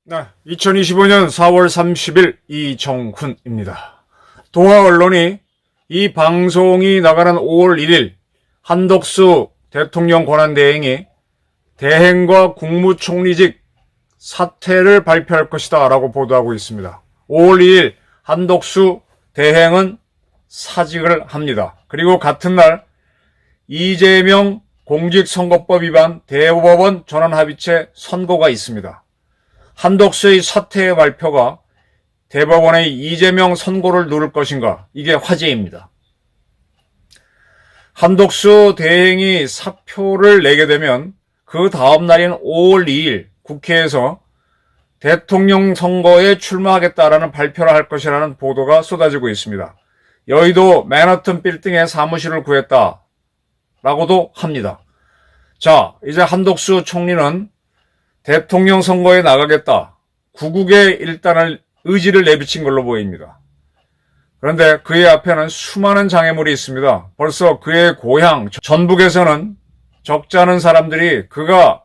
네, 2025년 4월 30일 이정훈입니다. 동아 언론이 이 방송이 나가는 5월 1일 한덕수 대통령 권한대행이 대행과 국무총리직 사퇴를 발표할 것이다 라고 보도하고 있습니다. 5월 2일 한덕수 대행은 사직을 합니다. 그리고 같은 날 이재명 공직선거법 위반 대법원 전원합의체 선고가 있습니다. 한덕수의 사퇴 발표가 대법원의 이재명 선고를 누를 것인가, 이게 화제입니다. 한덕수 대행이 사표를 내게 되면 그 다음 날인 5월 2일 국회에서 대통령 선거에 출마하겠다라는 발표를 할 것이라는 보도가 쏟아지고 있습니다. 여의도 맨하튼 빌딩에 사무실을 구했다라고도 합니다. 자, 이제 한덕수 총리는 대통령 선거에 나가겠다, 구국의 일단을 의지를 내비친 걸로 보입니다. 그런데 그의 앞에는 수많은 장애물이 있습니다. 벌써 그의 고향 전북에서는 적지 않은 사람들이 그가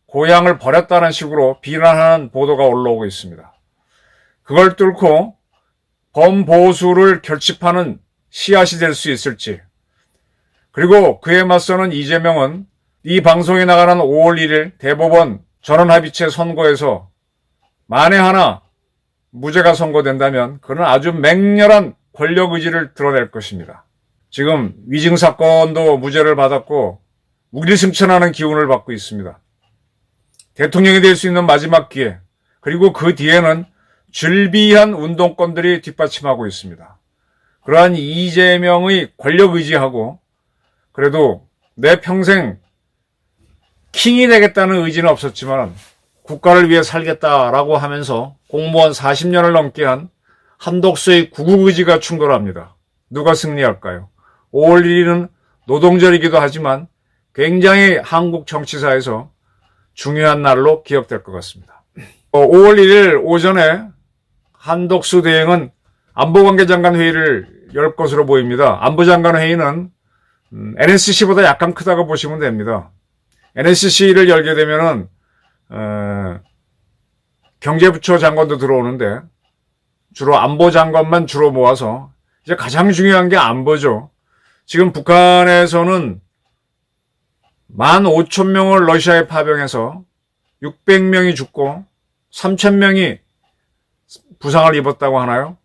고향을 버렸다는 식으로 비난하는 보도가 올라오고 있습니다. 그걸 뚫고 범보수를 결집하는 씨앗이 될 수 있을지, 그리고 그에 맞서는 이재명은 이 방송에 나가는 5월 1일 대법원 전원합의체 선고에서 만에 하나 무죄가 선고된다면 그는 아주 맹렬한 권력 의지를 드러낼 것입니다. 지금 위증 사건도 무죄를 받았고 무기승천하는 기운을 받고 있습니다. 대통령이 될 수 있는 마지막 기회, 그리고 그 뒤에는 즐비한 운동권들이 뒷받침하고 있습니다. 그러한 이재명의 권력 의지하고 그래도 내 평생 킹이 되겠다는 의지는 없었지만 국가를 위해 살겠다라고 하면서 공무원 40년을 넘게 한 한덕수의 구국 의지가 충돌합니다. 누가 승리할까요? 5월 1일은 노동절이기도 하지만 굉장히 한국 정치사에서 중요한 날로 기억될 것 같습니다. 5월 1일 오전에 한덕수 대행은 안보관계장관 회의를 열 것으로 보입니다. 안보장관 회의는 NSC보다 약간 크다고 보시면 됩니다. NSC를 열게 되면은 경제부처 장관도 들어오는데 주로 안보장관만 주로 모아서 이제 가장 중요한 게 안보죠. 지금 북한에서는 15,000명을 러시아에 파병해서 600명이 죽고 3,000명이 부상을 입었다고 하나요?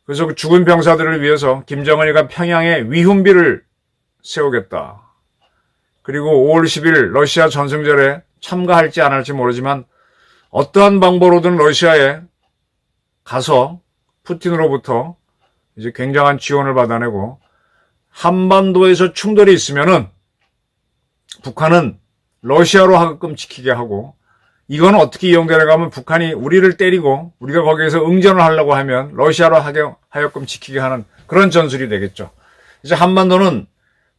그래서 그 죽은 병사들을 위해서 김정은이가 평양에 위훈비를 세우겠다. 그리고 5월 10일 러시아 전승절에 참가할지 안 할지 모르지만 어떠한 방법으로든 러시아에 가서 푸틴으로부터 이제 굉장한 지원을 받아내고 한반도에서 충돌이 있으면은 북한은 러시아로 하급금 지키게 하고, 이건 어떻게 이용되는가 하면 북한이 우리를 때리고 우리가 거기에서 응전을 하려고 하면 러시아로 하여금 지키게 하는 그런 전술이 되겠죠. 이제 한반도는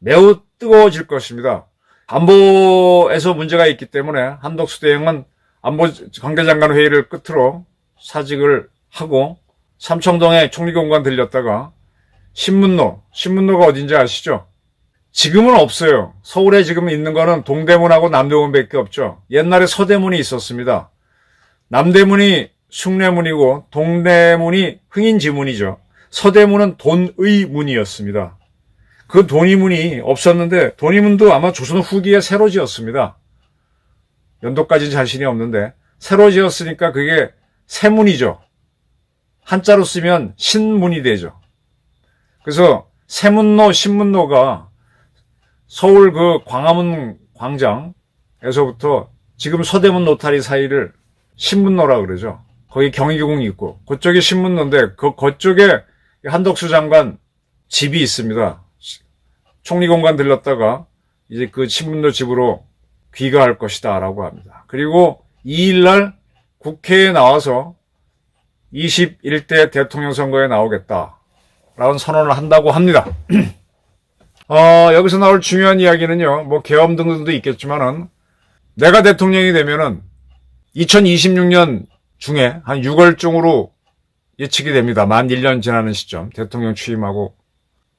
매우 뜨거워질 것입니다. 안보에서 문제가 있기 때문에 한덕수 대행은 안보 관계장관 회의를 끝으로 사직을 하고 삼청동에 총리공관 들렸다가 신문로가 어딘지 아시죠? 지금은 없어요. 서울에 지금 있는 거는 동대문하고 남대문밖에 없죠. 옛날에 서대문이 있었습니다. 남대문이 숭례문이고 동대문이 흥인지문이죠. 서대문은 돈의 문이었습니다. 그 돈이문이 없었는데 돈이문도 아마 조선 후기에 새로 지었습니다. 연도까지 자신이 없는데 새로 지었으니까 그게 세문이죠. 한자로 쓰면 신문이 되죠. 그래서 세문로, 신문로가 서울 그 광화문 광장에서부터 지금 서대문 노타리 사이를 신문로라 그러죠. 거기 경희궁이 있고 그쪽이 신문로인데 그쪽에 한덕수 장관 집이 있습니다. 총리공관 들렀다가 이제 그 신문로 집으로 귀가할 것이다 라고 합니다. 그리고 2일날 국회에 나와서 21대 대통령 선거에 나오겠다라는 선언을 한다고 합니다. 여기서 나올 중요한 이야기는요, 뭐 계엄 등등도 있겠지만은 내가 대통령이 되면은 2026년 중에 한 6월중으로 예측이 됩니다. 만 1년 지나는 시점, 대통령 취임하고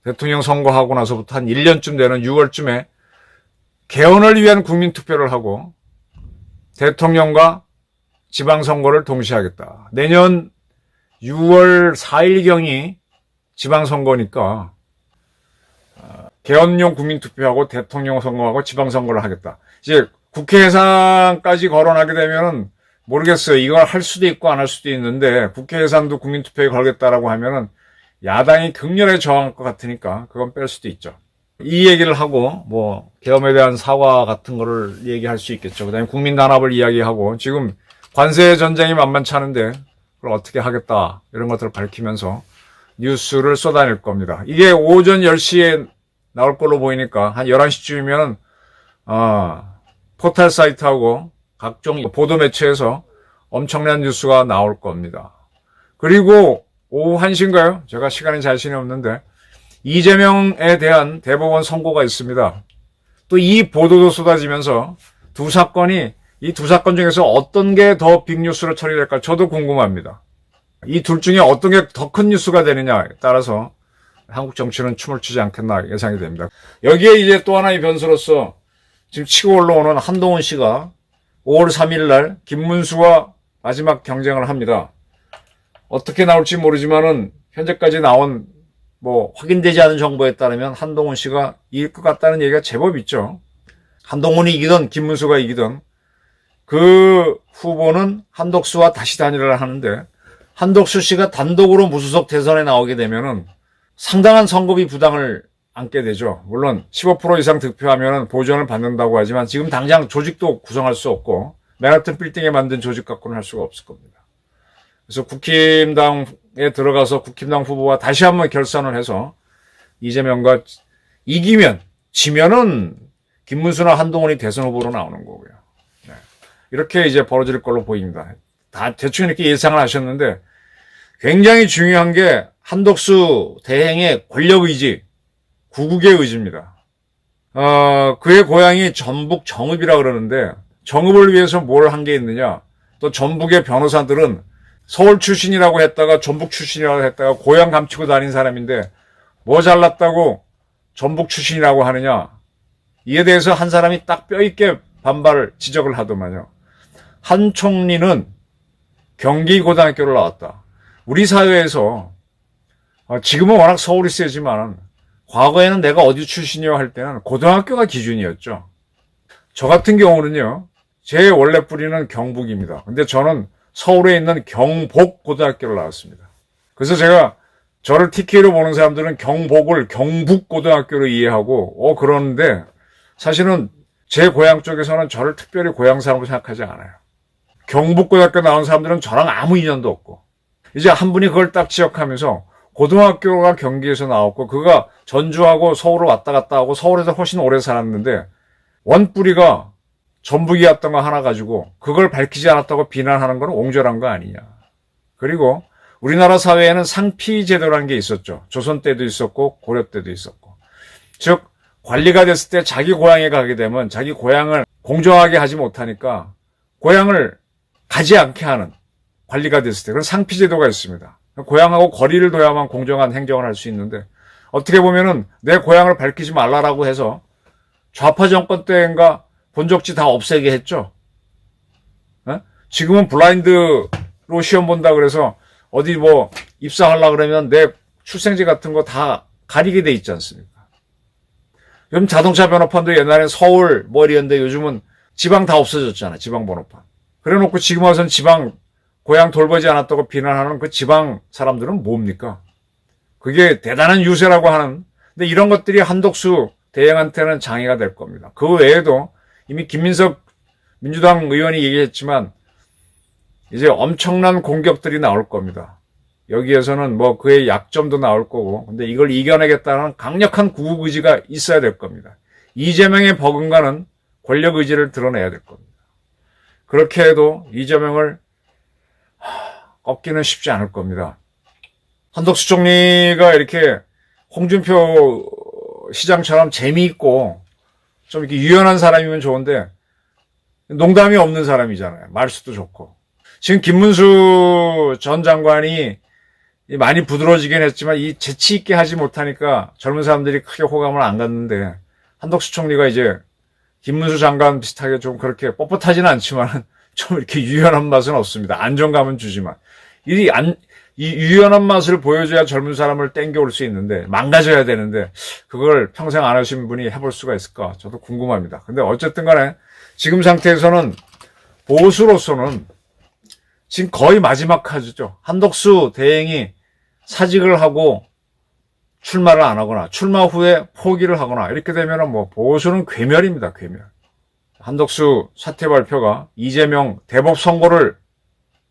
대통령 선거하고 나서부터 한 1년쯤 되는 6월쯤에 개헌을 위한 국민투표를 하고 대통령과 지방선거를 동시에 하겠다. 내년 6월 4일경이 지방선거니까 개헌용 국민투표하고 대통령 선거하고 지방선거를 하겠다. 이제 국회 예산까지 거론하게 되면은 모르겠어요. 이걸 할 수도 있고 안 할 수도 있는데 국회 예산도 국민투표에 걸겠다라고 하면은 야당이 극렬하게 저항할 것 같으니까 그건 뺄 수도 있죠. 이 얘기를 하고 뭐 계엄에 대한 사과 같은 거를 얘기할 수 있겠죠. 그다음에 국민 단합을 이야기하고 지금 관세 전쟁이 만만치 않은데 그걸 어떻게 하겠다 이런 것들을 밝히면서 뉴스를 쏟아낼 겁니다. 이게 오전 10시에 나올 걸로 보이니까 한 11시쯤이면 포털 사이트하고 각종 보도 매체에서 엄청난 뉴스가 나올 겁니다. 그리고 오후 1시인가요? 제가 시간이 자신이 없는데 이재명에 대한 대법원 선고가 있습니다. 또 이 보도도 쏟아지면서 이 두 사건 중에서 어떤 게 더 빅뉴스로 처리될까 저도 궁금합니다. 이 둘 중에 어떤 게 더 큰 뉴스가 되느냐에 따라서 한국 정치는 춤을 추지 않겠나 예상이 됩니다. 여기에 이제 또 하나의 변수로서 지금 치고 올라오는 한동훈 씨가 5월 3일 날 김문수와 마지막 경쟁을 합니다. 어떻게 나올지 모르지만은 현재까지 나온 확인되지 않은 정보에 따르면 한동훈 씨가 이길 것 같다는 얘기가 제법 있죠. 한동훈이 이기든 김문수가 이기든 그 후보는 한덕수와 다시 단일화를 하는데 한덕수 씨가 단독으로 무소속 대선에 나오게 되면은 상당한 선거비 부담을 안게 되죠. 물론 15% 이상 득표하면 보전을 받는다고 하지만 지금 당장 조직도 구성할 수 없고 맨하튼 빌딩에 만든 조직 갖고는 할 수가 없을 겁니다. 그래서 국힘당에 들어가서 국힘당 후보와 다시 한번 결선을 해서 이재명과 이기면 지면은 김문수나 한동훈이 대선 후보로 나오는 거고요. 네. 이렇게 이제 벌어질 걸로 보입니다. 다 대충 이렇게 예상을 하셨는데 굉장히 중요한 게 한덕수 대행의 권력의지, 구국의 의지입니다. 그의 고향이 전북 정읍이라 그러는데 정읍을 위해서 뭘 한 게 있느냐. 또 전북의 변호사들은 서울 출신이라고 했다가 전북 출신이라고 했다가 고향 감추고 다닌 사람인데 뭐 잘났다고 전북 출신이라고 하느냐. 이에 대해서 한 사람이 딱 뼈있게 지적을 하더만요. 한 총리는 경기고등학교를 나왔다. 우리 사회에서 지금은 워낙 서울이 세지만 과거에는 내가 어디 출신이요 할 때는 고등학교가 기준이었죠. 저 같은 경우는요. 제 원래 뿌리는 경북입니다. 근데 저는 서울에 있는 경복고등학교를 나왔습니다. 그래서 저를 TK로 보는 사람들은 경복을 경북고등학교로 이해하고 그러는데 사실은 제 고향 쪽에서는 저를 특별히 고향 사람으로 생각하지 않아요. 경북고등학교 나온 사람들은 저랑 아무 인연도 없고 이제 한 분이 그걸 딱 지적하면서 고등학교가 경기에서 나왔고 그가 전주하고 서울을 왔다 갔다 하고 서울에서 훨씬 오래 살았는데 원뿌리가 전북이었던 거 하나 가지고 그걸 밝히지 않았다고 비난하는 건 옹졸한 거 아니냐. 그리고 우리나라 사회에는 상피제도라는 게 있었죠. 조선 때도 있었고 고려 때도 있었고. 즉 관리가 됐을 때 자기 고향에 가게 되면 자기 고향을 공정하게 하지 못하니까 고향을 가지 않게 하는 관리가 됐을 때 그런 상피제도가 있습니다. 고향하고 거리를 둬야만 공정한 행정을 할 수 있는데 어떻게 보면은 내 고향을 밝히지 말라라고 해서 좌파 정권 때인가 본적지 다 없애게 했죠. 지금은 블라인드로 시험 본다 그래서 어디 입사하려고 그러면 내 출생지 같은 거 다 가리게 돼 있지 않습니까? 요즘 자동차 번호판도 옛날엔 서울 이랬는데 요즘은 지방 다 없어졌잖아. 지방 번호판. 그래 놓고 지금 와서는 지방 고향 돌보지 않았다고 비난하는 그 지방 사람들은 뭡니까? 그게 대단한 유세라고 하는 근데 이런 것들이 한덕수 대행한테는 장애가 될 겁니다. 그 외에도 이미 김민석 민주당 의원이 얘기했지만 이제 엄청난 공격들이 나올 겁니다. 여기에서는 그의 약점도 나올 거고 근데 이걸 이겨내겠다는 강력한 구국 의지가 있어야 될 겁니다. 이재명의 버금가는 권력 의지를 드러내야 될 겁니다. 그렇게 해도 이재명을 꺾기는 쉽지 않을 겁니다. 한덕수 총리가 이렇게 홍준표 시장처럼 재미있고 좀 이렇게 유연한 사람이면 좋은데 농담이 없는 사람이잖아요. 말수도 좋고. 지금 김문수 전 장관이 많이 부드러워지긴 했지만 이 재치 있게 하지 못하니까 젊은 사람들이 크게 호감을 안 갖는데, 한덕수 총리가 이제 김문수 장관 비슷하게 좀 그렇게 뻣뻣하지는 않지만 좀 이렇게 유연한 맛은 없습니다. 안정감은 주지만 이 유연한 맛을 보여줘야 젊은 사람을 땡겨올 수 있는데, 망가져야 되는데 그걸 평생 안 하신 분이 해볼 수가 있을까? 저도 궁금합니다. 근데 어쨌든 간에 지금 상태에서는 보수로서는 지금 거의 마지막 카드죠. 한덕수 대행이 사직을 하고 출마를 안 하거나 출마 후에 포기를 하거나 이렇게 되면 뭐 보수는 괴멸입니다. 괴멸. 한덕수 사퇴 발표가 이재명 대법 선고를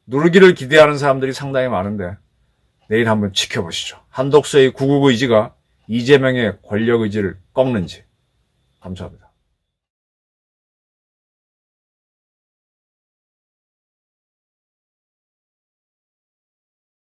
누르기를 기대하는 사람들이 상당히 많은데, 내일 한번 지켜보시죠. 한덕수의 구국 의지가 이재명의 권력 의지를 꺾는지. 감사합니다.